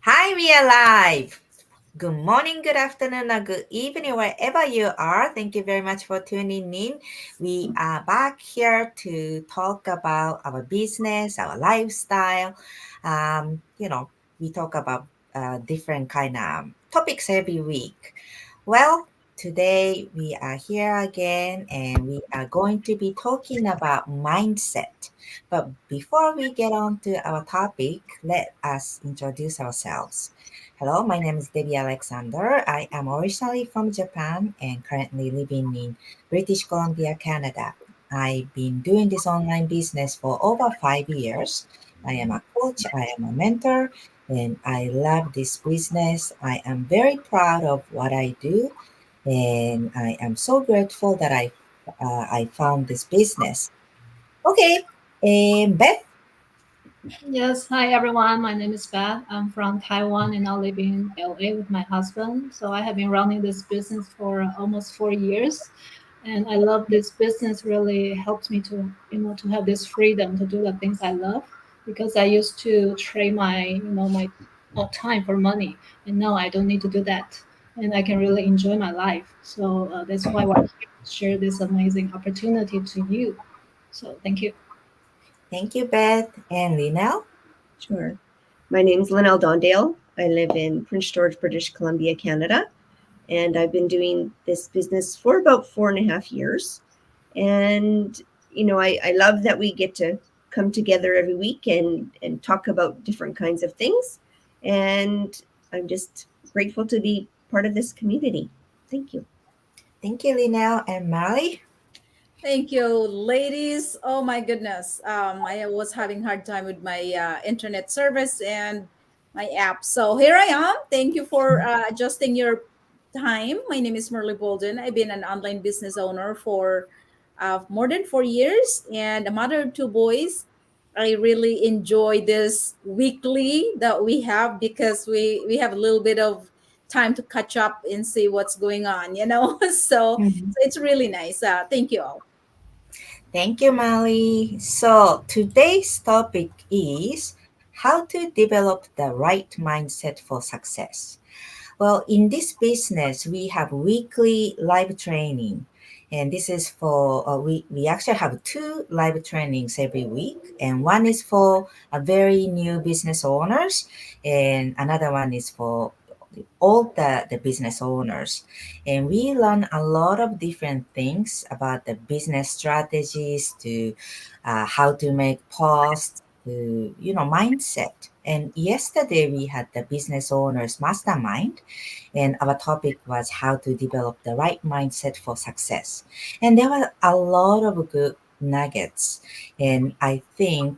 Hi, we are live. Good morning, good afternoon, or good evening, wherever you are. Thank you very much for tuning in. We are back here to talk about our business, our lifestyle. We talk about different kind of topics every week. Well, today we are here again, and we are going to be talking about mindset. But before we get on to our topic, let us introduce ourselves. Hello, my name is Debbie Alexander. I am originally from Japan and currently living in British Columbia, Canada. I've been doing this online business for over 5 years. I am a coach, I am a mentor, and I love this business. I am very proud of what I do, and I am so grateful that I found this business. Okay, and Beth. Yes, hi everyone. My name is Beth. I'm from Taiwan and now live in LA with my husband. So I have been running this business for almost 4 years, and I love this business. Really helps me to have this freedom to do the things I love because I used to trade my time for money, and now I don't need to do that, and I can really enjoy my life. So that's why we're here to share this amazing opportunity to you. So thank you. Thank you, Beth. And Linel? Sure. My name's Linnell Dondale. I live in Prince George, British Columbia, Canada, and I've been doing this business for about 4.5 years. And I love that we get to come together every week and talk about different kinds of things. And I'm just grateful to be part of this community. Thank you. Thank you, Linel. And Molly? Thank you, ladies. Oh my goodness. I was having hard time with my internet service and my app. So here I am. Thank you for adjusting your time. My name is Merle Bolden. I've been an online business owner for more than 4 years and a mother of two boys. I really enjoy this weekly that we have because we have a little bit of time to catch up and see what's going on. So it's really nice. Thank you all. Thank you, Molly. So today's topic is how to develop the right mindset for success. Well, in this business, we have weekly live training. And this is we actually have two live trainings every week. And one is for a very new business owners, and another one is for all the business owners. And we learn a lot of different things about the business strategies to how to make posts, to, mindset. And yesterday we had the business owners mastermind, and our topic was how to develop the right mindset for success. And there were a lot of good nuggets. And I think,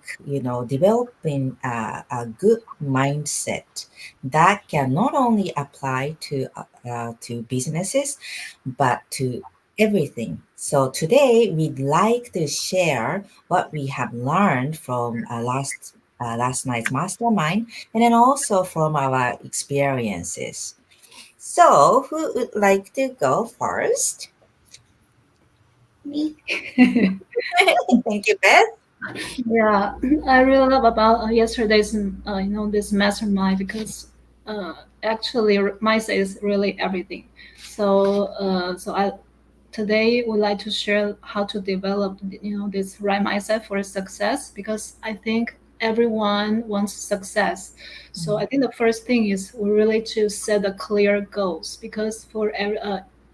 developing a good mindset that can not only apply to businesses, but to everything. So today we'd like to share what we have learned from last night's mastermind, and then also from our experiences. So, who would like to go first? Me. Thank you, Beth. Yeah, I really love about yesterday's this mastermind because actually mindset is really everything. So I today would like to share how to develop this right mindset for success because I think everyone wants success. So I think the first thing is we really to set the clear goals because for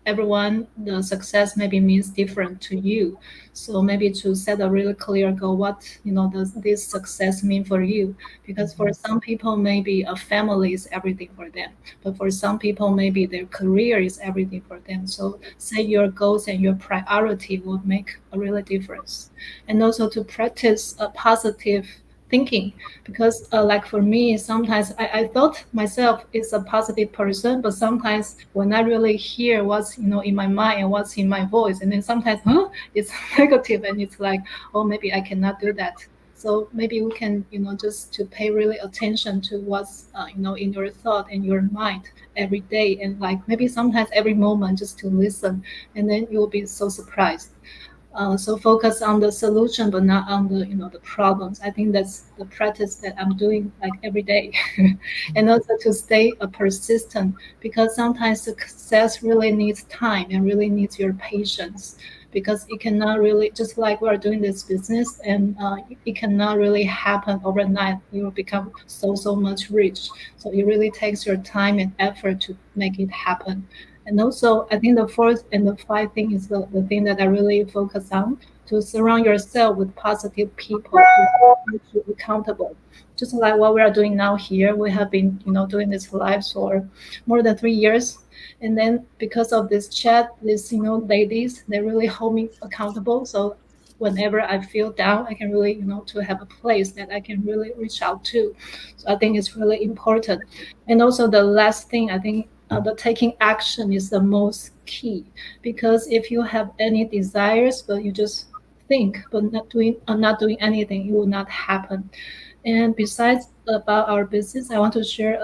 everyone the success maybe means different to you. So maybe to set a really clear goal, what does this success mean for you? Because for some people, maybe a family is everything for them, but for some people, maybe their career is everything for them. So set your goals and your priority will make a really difference. And also to practice a positive thinking because like for me sometimes I thought myself is a positive person, but sometimes when I really hear what's in my mind and what's in my voice, and then sometimes it's negative and it's like, oh, maybe I cannot do that. So maybe we can just to pay really attention to what's in your thought and your mind every day, and like maybe sometimes every moment just to listen, and then you'll be so surprised. So focus on the solution, but not on the the problems. I think that's the practice that I'm doing like every day, and also to stay persistent because sometimes success really needs time and really needs your patience because it cannot really just like we're doing this business and it cannot really happen overnight. You will become so much rich. So it really takes your time and effort to make it happen. And also, I think the fourth and the fifth thing is the thing that I really focus on to surround yourself with positive people who hold you accountable. Just like what we are doing now here, we have been, doing this live for more than 3 years. And then because of this chat, these, ladies, they really hold me accountable. So whenever I feel down, I can really, to have a place that I can really reach out to. So I think it's really important. And also the last thing, I think the taking action is the most key because if you have any desires but you just think but not doing anything, it will not happen. And besides about our business, I want to share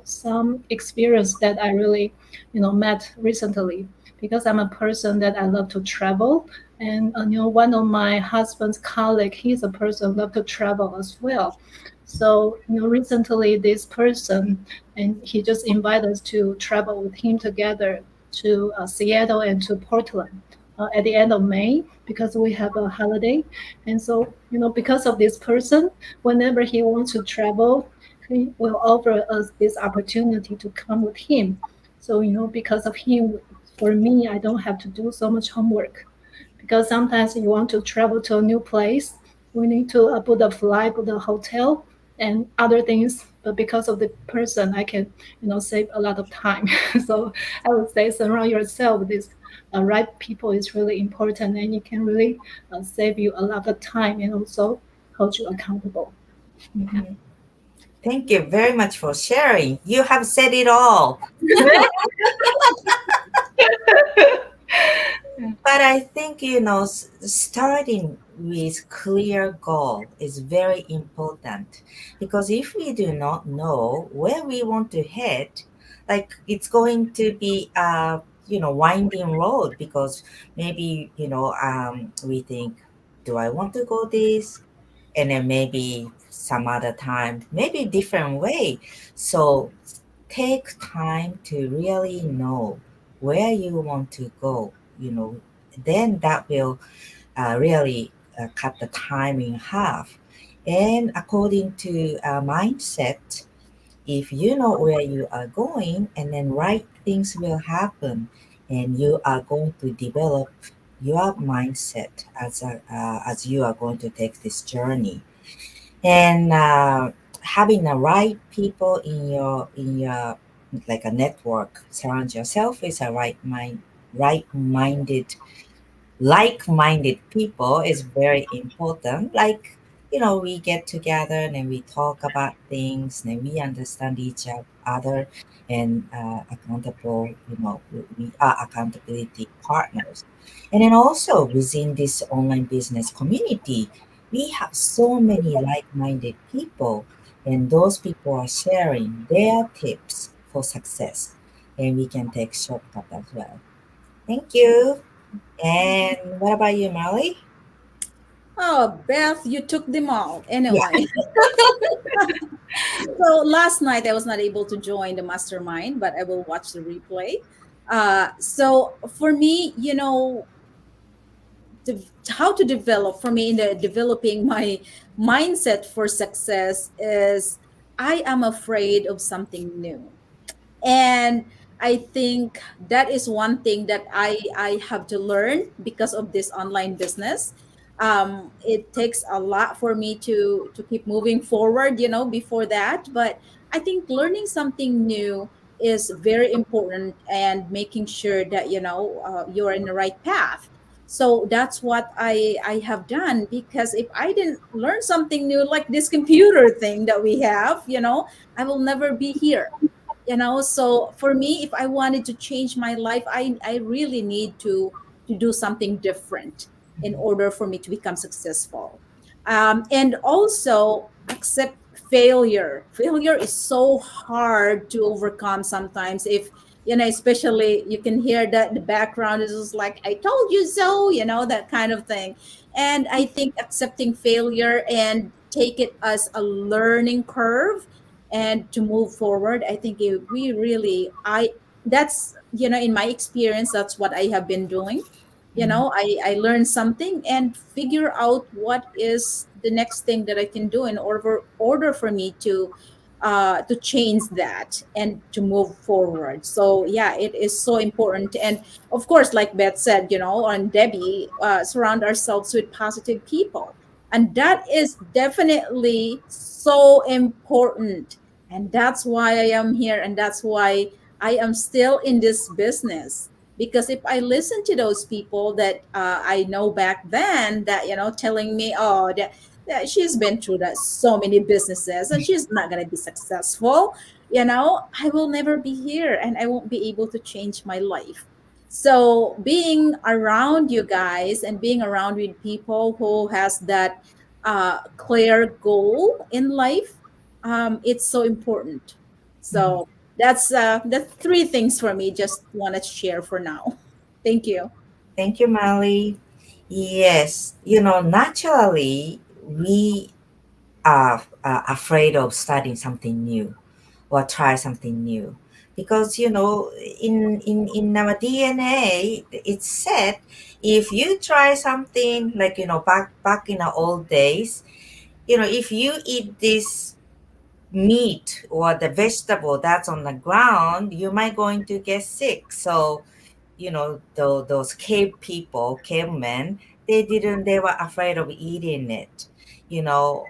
some experience that I really met recently because I'm a person that I love to travel. And one of my husband's colleague, he's a person who love to travel as well. So recently this person, and he just invited us to travel with him together to Seattle and to Portland at the end of May because we have a holiday. And so because of this person, whenever he wants to travel, he will offer us this opportunity to come with him. So because of him, for me, I don't have to do so much homework because sometimes you want to travel to a new place, we need to book the flight, book the hotel, and other things. But because of the person, I can, save a lot of time. So I would say surround yourself with these right people is really important, and it can really save you a lot of time and also hold you accountable. Mhm. Thank you very much for sharing. You have said it all. But I think, starting with clear goal is very important because if we do not know where we want to head, like it's going to be a, winding road because maybe, we think, do I want to go this? And then maybe some other time, maybe different way. So take time to really know where you want to go, then that will really cut the time in half. And according to mindset, if you know where you are going, and then right things will happen, and you are going to develop your mindset as you are going to take this journey. And having the right people in your like a network, surround yourself with a right-minded like-minded people is very important. Like, we get together and we talk about things and we understand each other, and accountable, we are accountability partners. And then also within this online business community, we have so many like-minded people, and those people are sharing their tips for success, and we can take shortcut as well. Thank you. And what about you, Molly? Oh, Beth, you took them all. Yeah. Anyway, so last night I was not able to join the mastermind, but I will watch the replay. So for me, how to develop for me in the developing my mindset for success is I am afraid of something new. And I think that is one thing that I have to learn because of this online business. It takes a lot for me to keep moving forward, before that. But I think learning something new is very important, and making sure that you're in the right path. So that's what I have done, because if I didn't learn something new, like this computer thing that we have, I will never be here. So for me, if I wanted to change my life, I really need to do something different in order for me to become successful. And also accept failure. Failure is so hard to overcome sometimes. especially you can hear that the background is just like, I told you so, that kind of thing. And I think accepting failure and take it as a learning curve and to move forward, I think we really, that's, in my experience, that's what I have been doing. I learn something and figure out what is the next thing that I can do in order for me to change that and to move forward. So yeah, it is so important. And of course, like Beth said, on Debbie, surround ourselves with positive people, and that is definitely so important. And that's why I am here, and that's why I am still in this business. Because if I listen to those people that I know back then, that telling me, oh, that she's been through that so many businesses and she's not going to be successful, I will never be here and I won't be able to change my life. So being around you guys and being around with people who has that clear goal in life, it's so important. Mhm. So that's three things for me. Just want to share for now. Thank you. Thank you, Molly. Yes, naturally, we are afraid of starting something new or try something new because in our DNA it's said if you try something like back in the old days, if you eat this meat or the vegetable that's on the ground, you might going to get sick. So those cavemen, they were afraid of eating it,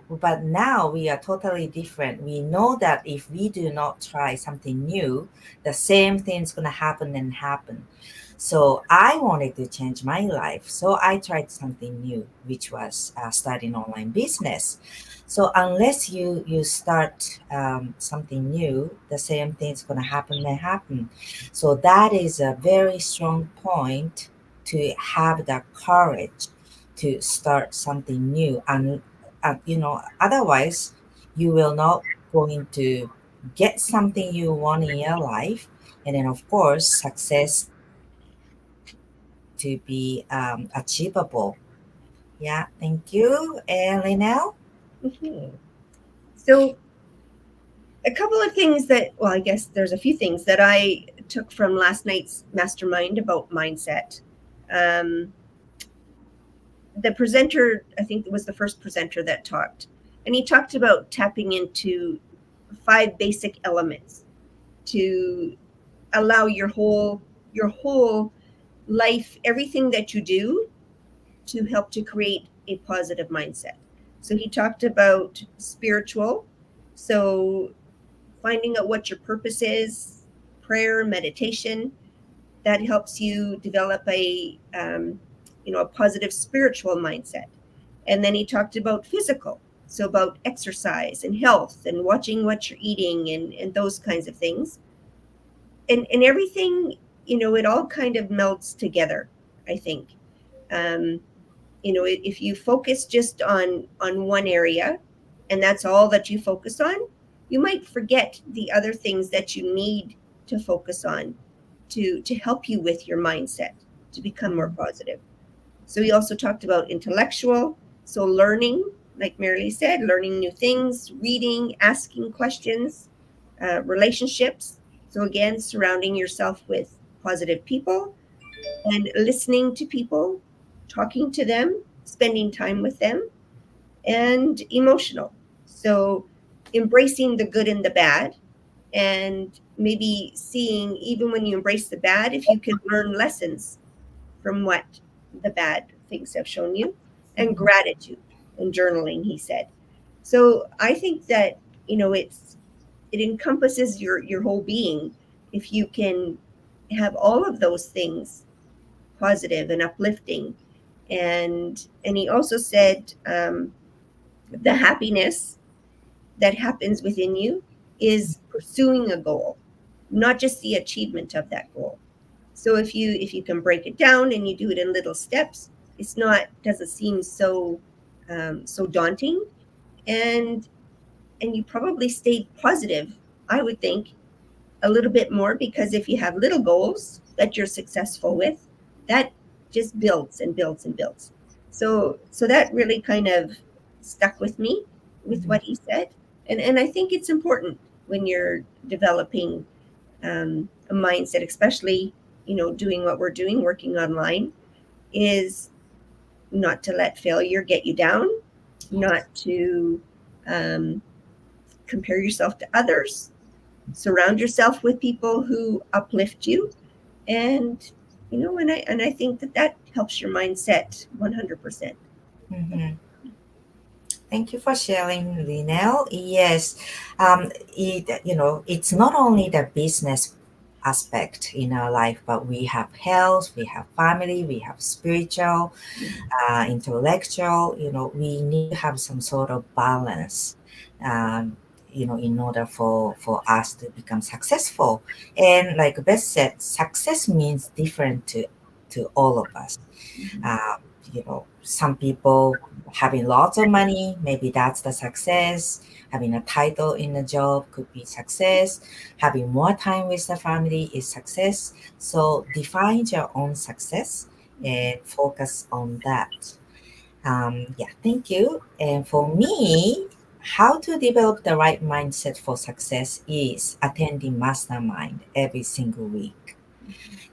but now we are totally different. We know that if we do not try something new, the same thing's going to happen and happen. So I wanted to change my life, so I tried something new, which was starting online business. So unless you start something new, the same thing's going to happen and happen. So that is a very strong point, to have the courage to start something new. And otherwise you will not going to get something you want in your life. And then of course success to be achievable. Yeah, thank you. And Linnell? Mhm. So, a couple of things that, well, I guess there's a few things that I took from last night's mastermind about mindset. Um, the presenter, I think it was the first presenter that talked, and he talked about tapping into 5 basic elements to allow your whole life, everything that you do, to help to create a positive mindset. So he talked about spiritual, so finding out what your purpose is, prayer, meditation, that helps you develop a positive spiritual mindset. And then he talked about physical, so about exercise and health and watching what you're eating and those kinds of things. And everything, it all kind of melts together, I think. Um, if you focus just on one area and that's all that you focus on, you might forget the other things that you need to focus on to help you with your mindset to become more positive. So we also talked about intellectual, so learning, like Marilee said, learning new things, reading, asking questions, relationships. So again, surrounding yourself with positive people and listening to people, talking to them, spending time with them, and emotional. So embracing the good and the bad, and maybe seeing, even when you embrace the bad, if you can learn lessons from what the bad things have shown you, and gratitude and journaling, he said. So I think that, it encompasses your whole being if you can have all of those things positive and uplifting. And he also said, the happiness that happens within you is pursuing a goal, not just the achievement of that goal. So if you can break it down and you do it in little steps, it's not doesn't seem so daunting, and and you probably stayed positive, I would think, a little bit more, because if you have little goals that you're successful with, that just builds and builds and builds. So that really kind of stuck with me with what he said. And I think it's important when you're developing a mindset, especially, doing what we're doing, working online, is not to let failure get you down, not to um, compare yourself to others. Surround yourself with people who uplift you, and and I think that helps your mindset 100%. Mhm. Thank you for sharing, Linel. Yes, it's not only the business aspect in our life, but we have health, we have family, we have spiritual, intellectual. We need to have some sort of balance. Um, in order for us to become successful. And like Beth said, success means different to all of us. um, some people having lots of money, maybe that's the success. Having a title in a job could be success. Having more time with the family is success. So define your own success and focus on that. Yeah, thank you. And for me, how to develop the right mindset for success is attending mastermind every single week.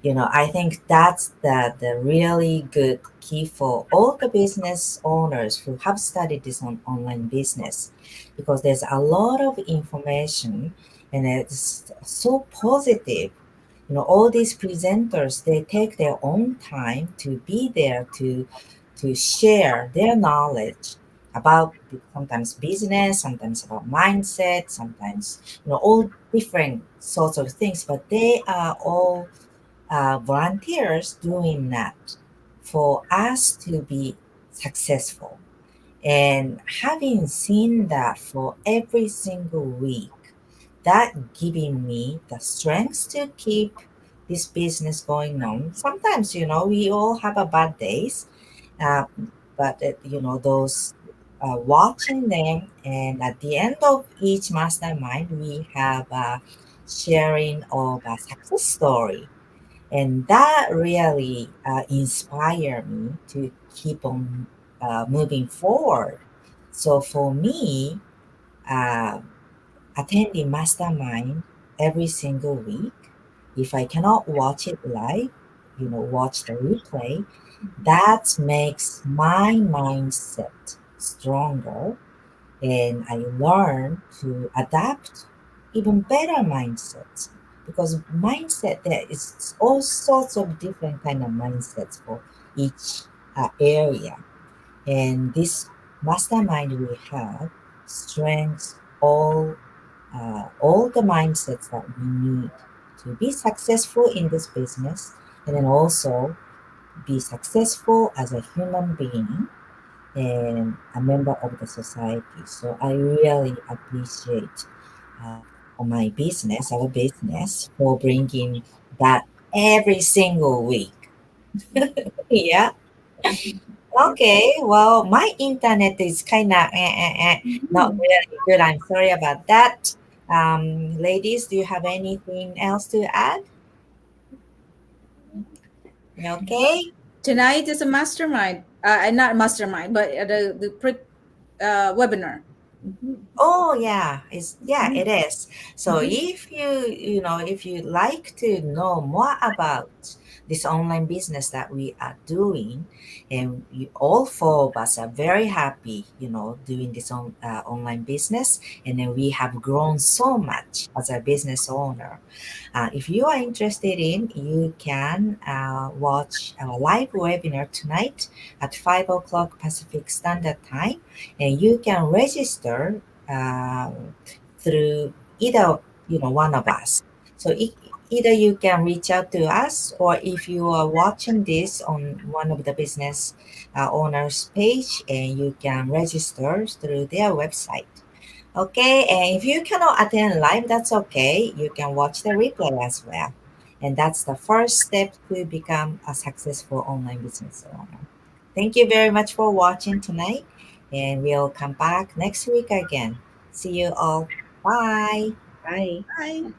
I think that's the really good key for all the business owners who have studied this on online business, because there's a lot of information and it's so positive. All these presenters, they take their own time to be there to share their knowledge about sometimes business, sometimes about mindset, sometimes all different sorts of things, but they are all volunteers doing that for us to be successful. And having seen that for every single week, that giving me the strength to keep this business going on. Sometimes, we all have a bad days, uh, but those watching them, and at the end of each mastermind, we have a sharing of a success story, and that really inspired me to keep on moving forward. So for me, uh, attending mastermind every single week, if I cannot watch it live, watch the replay, that makes my mindset stronger, and I learn to adapt even better mindsets, because mindset, there is all sorts of different kind of mindsets for each area, and this mastermind we have strengths all the mindsets that we need to be successful in this business, and then also be successful as a human being and a member of the society. So I really appreciate uh, my business, our business, for bringing that every single week. Yeah. Okay. Well, my internet is kind of not really good. I'm sorry about that. Ladies, do you have anything else to add? Okay. Tonight is a mastermind, not mastermind, but webinar. Oh yeah, it is. So Mhm. if you like to know more about this online business that we are doing, and all four of us are very happy, doing this online business, and then we have grown so much as a business owner. If you are interested in, you can watch our live webinar tonight at 5 o'clock Pacific Standard Time, and you can register through either one of us. So either you can reach out to us, or if you are watching this on one of the business owners page, and you can register through their website. Okay, and if you cannot attend live, that's okay. You can watch the replay as well. And that's the first step to become a successful online business owner. Thank you very much for watching tonight, and we'll come back next week again. See you all. Bye. Bye. Bye.